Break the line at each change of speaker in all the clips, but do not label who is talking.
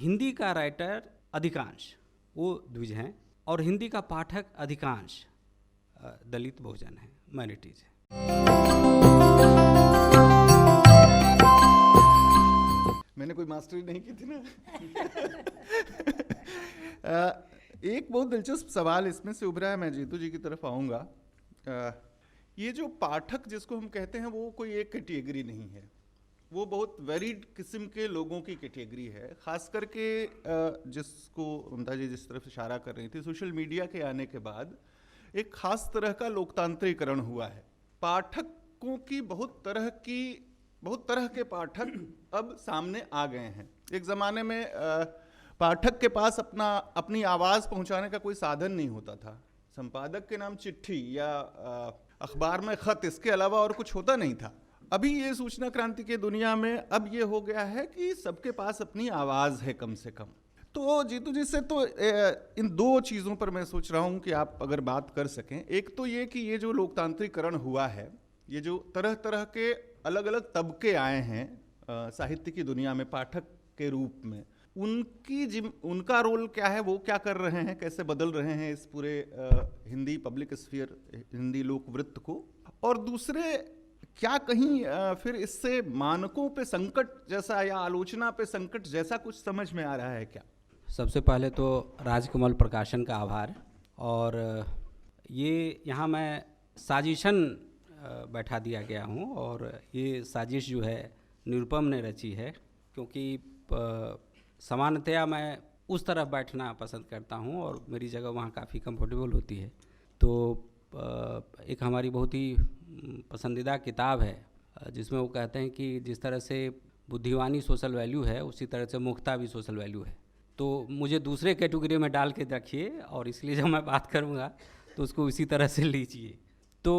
हिंदी का राइटर अधिकांश वो द्विज हैं और हिंदी का पाठक अधिकांश दलित बहुजन है, माइनॉरिटीज है।
मैंने कोई मास्टरी नहीं की थी ना। एक बहुत दिलचस्प सवाल इसमें से उभरा है, मैं जीतू जी की तरफ आऊँगा। ये जो पाठक जिसको हम कहते हैं वो कोई एक कैटेगरी नहीं है, वो बहुत वेरिड किस्म के लोगों की कैटेगरी है। ख़ास करके जिसको ममता जी जिस तरफ इशारा कर रही थी, सोशल मीडिया के आने के बाद एक ख़ास तरह का लोकतांत्रिकरण हुआ है। पाठकों की बहुत तरह के पाठक अब सामने आ गए हैं। एक ज़माने में पाठक के पास अपनी आवाज़ पहुंचाने का कोई साधन नहीं होता था। संपादक के नाम चिट्ठी या अखबार में ख़त, इसके अलावा और कुछ होता नहीं था। अभी ये सूचना क्रांति के दुनिया में अब ये हो गया है कि सबके पास अपनी आवाज़ है कम से कम। तो जीतू जी से तो इन दो चीज़ों पर मैं सोच रहा हूँ कि आप अगर बात कर सकें। एक तो ये कि ये जो लोकतांत्रिकरण हुआ है, ये जो तरह तरह के अलग अलग तबके आए हैं साहित्य की दुनिया में पाठक के रूप में, उनका रोल क्या है, वो क्या कर रहे हैं, कैसे बदल रहे हैं इस पूरे हिंदी पब्लिक स्फीयर, हिंदी लोकवृत्त को। और दूसरे, क्या कहीं फिर इससे मानकों पे संकट जैसा या आलोचना पे संकट जैसा कुछ समझ में आ रहा है क्या?
सबसे पहले तो राजकमल प्रकाशन का आभार। और ये यहाँ मैं साजिशन बैठा दिया गया हूँ और ये साजिश जो है निरुपम ने रची है, क्योंकि सामान्यतया मैं उस तरफ बैठना पसंद करता हूँ और मेरी जगह वहाँ काफ़ी कंफर्टेबल होती है। तो एक हमारी बहुत ही पसंदीदा किताब है जिसमें वो कहते हैं कि जिस तरह से बुद्धिवानी सोशल वैल्यू है, उसी तरह से मुक्ता भी सोशल वैल्यू है। तो मुझे दूसरे कैटेगरी में डाल के रखिए और इसलिए जब मैं बात करूँगा तो उसको इसी तरह से लीजिए। तो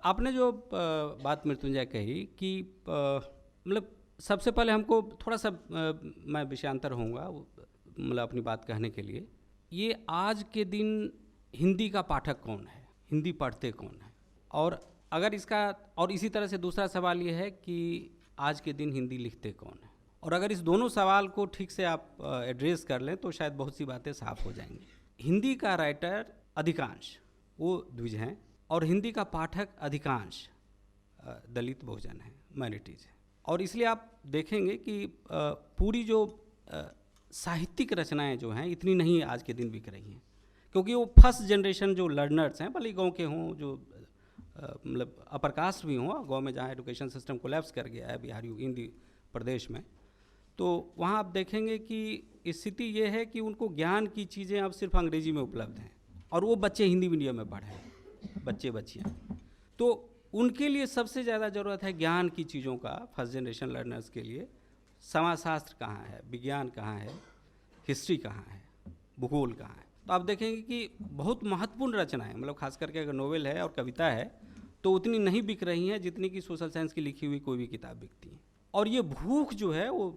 आपने जो बात मृत्युंजय कही कि मतलब सबसे पहले हमको थोड़ा सा मैं विषयांतर होऊंगा मतलब अपनी बात कहने के लिए। ये आज के दिन हिंदी का पाठक कौन है, हिंदी पढ़ते कौन है, और अगर इसका, और इसी तरह से दूसरा सवाल ये है कि आज के दिन हिंदी लिखते कौन है। और अगर इस दोनों सवाल को ठीक से आप एड्रेस कर लें तो शायद बहुत सी बातें साफ हो जाएंगी। हिंदी का राइटर अधिकांश वो द्विज हैं और हिंदी का पाठक अधिकांश दलित बहुजन है, माइनॉरिटीज है। और इसलिए आप देखेंगे कि पूरी जो साहित्यिक रचनाएं जो हैं इतनी नहीं आज के दिन बिक रही हैं, क्योंकि वो फर्स्ट जनरेशन जो लर्नर्स हैं, भले गांव के हों, जो मतलब अपर कास्ट भी हों, गांव में जहाँ एजुकेशन सिस्टम कोलैप्स कर गया है बिहार हिंदी प्रदेश में, तो वहाँ आप देखेंगे कि स्थिति ये है कि उनको ज्ञान की चीज़ें अब सिर्फ अंग्रेजी में उपलब्ध हैं और वो बच्चे हिंदी मीडियम में पढ़े हैं, बच्चे बच्चियाँ। तो उनके लिए सबसे ज़्यादा ज़रूरत है ज्ञान की चीज़ों का। फर्स्ट जनरेशन लर्नर्स के लिए समाजशास्त्र कहाँ है, विज्ञान कहाँ है, हिस्ट्री कहाँ है, भूगोल कहाँ है। तो आप देखेंगे कि बहुत महत्वपूर्ण रचनाएं, मतलब खास करके अगर नोवेल है और कविता है तो उतनी नहीं बिक रही हैं जितनी कि सोशल साइंस की लिखी हुई कोई भी किताब बिकती है। और ये भूख जो है वो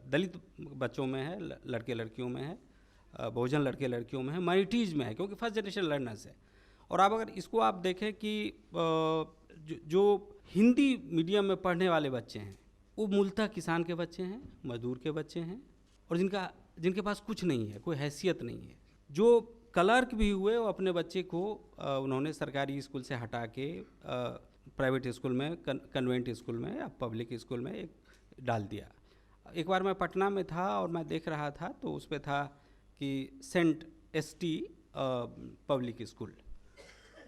दलित बच्चों में है, लड़के लड़कियों में है, बहुजन लड़के लड़कियों में है, माइनॉरिटीज़ में है, क्योंकि फर्स्ट जनरेशन लर्नर्स है। और आप अगर इसको आप देखें कि जो हिंदी मीडियम में पढ़ने वाले बच्चे हैं वो मूलतः किसान के बच्चे हैं, मजदूर के बच्चे हैं, और जिनके पास कुछ नहीं है, कोई हैसियत नहीं है। जो क्लर्क भी हुए वो अपने बच्चे को उन्होंने सरकारी स्कूल से हटा के प्राइवेट स्कूल में, कन्वेंट स्कूल में या पब्लिक स्कूल में एक डाल दिया। एक बार मैं पटना में था और मैं देख रहा था तो उस पर था कि सेंट एसटी पब्लिक स्कूल,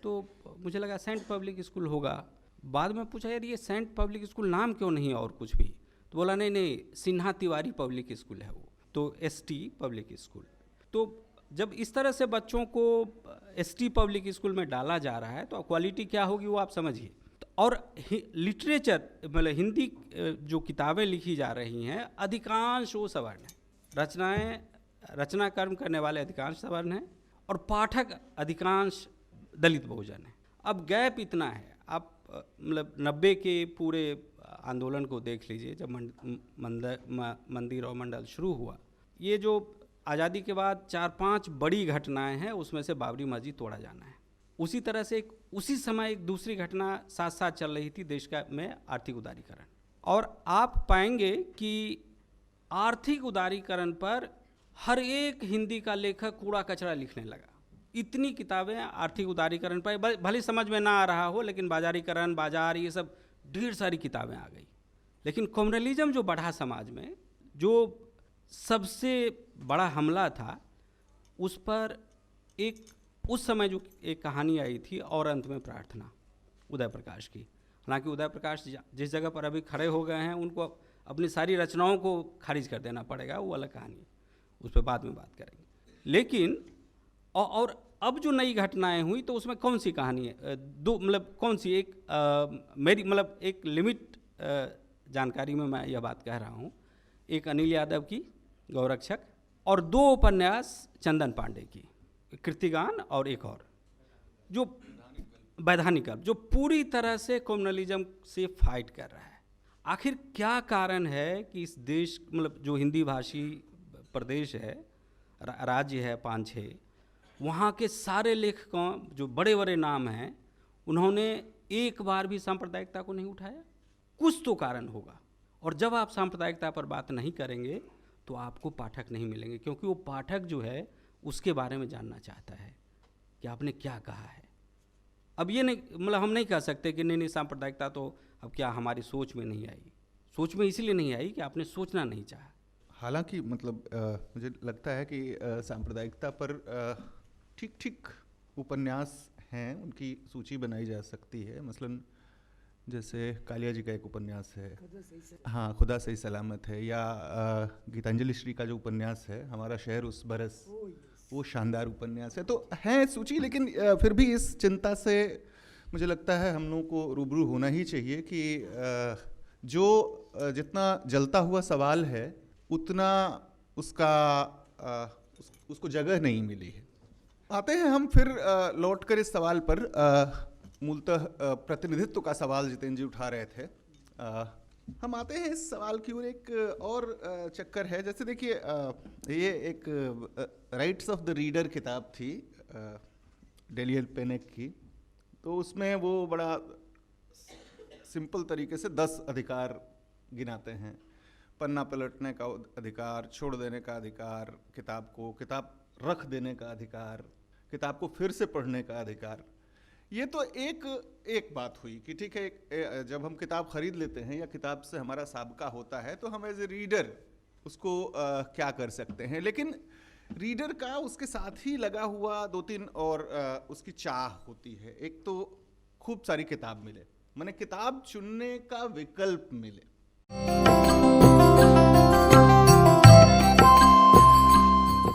तो मुझे लगा सेंट पब्लिक स्कूल होगा। बाद में पूछा यार ये सेंट पब्लिक स्कूल नाम क्यों नहीं और कुछ भी, तो बोला नहीं सिन्हा तिवारी पब्लिक स्कूल है वो, तो एसटी पब्लिक स्कूल। तो जब इस तरह से बच्चों को एसटी पब्लिक स्कूल में डाला जा रहा है तो क्वालिटी क्या होगी वो आप समझिए। और लिटरेचर मतलब हिंदी जो किताबें लिखी जा रही हैं अधिकांश वो सवर्ण हैं, रचना कर्म करने वाले अधिकांश सवर्ण हैं और पाठक अधिकांश दलित बहुजन हैं। अब गैप इतना है, आप मतलब 90 के पूरे आंदोलन को देख लीजिए, जब मंदिर और मंडल शुरू हुआ, ये जो आज़ादी के बाद 4-5 बड़ी घटनाएं हैं, उसमें से बाबरी मस्जिद तोड़ा जाना है। उसी तरह से उसी समय एक दूसरी घटना साथ साथ चल रही थी देश का में आर्थिक उदारीकरण। और आप पाएंगे कि आर्थिक उदारीकरण पर हर एक हिंदी का लेखक कूड़ा कचरा लिखने लगा। इतनी किताबें आर्थिक उदारीकरण पर, भले समझ में ना आ रहा हो, लेकिन बाजारीकरण, बाजार, ये सब ढेर सारी किताबें आ गई। लेकिन कम्युनलिज्म जो बढ़ा समाज में, जो सबसे बड़ा हमला था, उस पर एक उस समय जो एक कहानी आई थी, और अंत में प्रार्थना, उदय प्रकाश की। हालांकि उदय प्रकाश जिस जगह पर अभी खड़े हो गए हैं, उनको अपनी सारी रचनाओं को खारिज कर देना पड़ेगा, वो अलग कहानी है, उस पर बाद में बात करेंगे। लेकिन और अब जो नई घटनाएं हुई, तो उसमें कौन सी कहानी है, दो मतलब कौन सी, एक मेरी मतलब एक लिमिट जानकारी में मैं यह बात कह रहा हूँ, एक अनिल यादव की गौरक्षक, और 2 उपन्यास चंदन पांडे की, कृतिगान, और एक और जो वैधानिक, जो पूरी तरह से कम्युनलिज्म से फाइट कर रहा है। आखिर क्या कारण है कि इस देश, मतलब जो हिंदी भाषी प्रदेश है, राज्य है 5-6, वहाँ के सारे लेखकों, जो बड़े बड़े नाम हैं, उन्होंने एक बार भी सांप्रदायिकता को नहीं उठाया? कुछ तो कारण होगा। और जब आप सांप्रदायिकता पर बात नहीं करेंगे तो आपको पाठक नहीं मिलेंगे, क्योंकि वो पाठक जो है उसके बारे में जानना चाहता है कि आपने क्या कहा है। अब ये नहीं, मतलब हम नहीं कह सकते कि नहीं सांप्रदायिकता तो अब क्या हमारी सोच में नहीं आई। सोच में इसलिए नहीं आई कि आपने सोचना नहीं चाहा।
हालांकि मतलब मुझे लगता है कि सांप्रदायिकता पर ठीक ठीक उपन्यास हैं, उनकी सूची बनाई जा सकती है। मसलन जैसे कालिया जी का एक उपन्यास है, हाँ, खुदा सही सलामत है, या गीतांजलि श्री का जो उपन्यास है, हमारा शहर उस बरस, वो शानदार उपन्यास है। तो है सूची, लेकिन फिर भी इस चिंता से मुझे लगता है हम लोगों को रूबरू होना ही चाहिए कि जो जितना जलता हुआ सवाल है, उतना उसका उसको जगह नहीं मिली है। आते हैं हम फिर लौट कर इस सवाल पर, मूलतः प्रतिनिधित्व का सवाल जितेंद्र जी उठा रहे थे। हम आते हैं इस सवाल की ओर। एक और चक्कर है, जैसे देखिए ये एक राइट्स ऑफ द रीडर किताब थी डेनियल पेनेक की, तो उसमें वो बड़ा सिंपल तरीके से 10 अधिकार गिनाते हैं। पन्ना पलटने का अधिकार, छोड़ देने का अधिकार, किताब रख देने का अधिकार, किताब को फिर से पढ़ने का अधिकार। ये तो एक बात हुई कि ठीक है, जब हम किताब खरीद लेते हैं या किताब से हमारा साबका होता है, तो हम एज ए रीडर उसको क्या कर सकते हैं। लेकिन रीडर का उसके साथ ही लगा हुआ 2-3 और उसकी चाह होती है। एक तो खूब सारी किताब मिले, माने किताब चुनने का विकल्प मिले।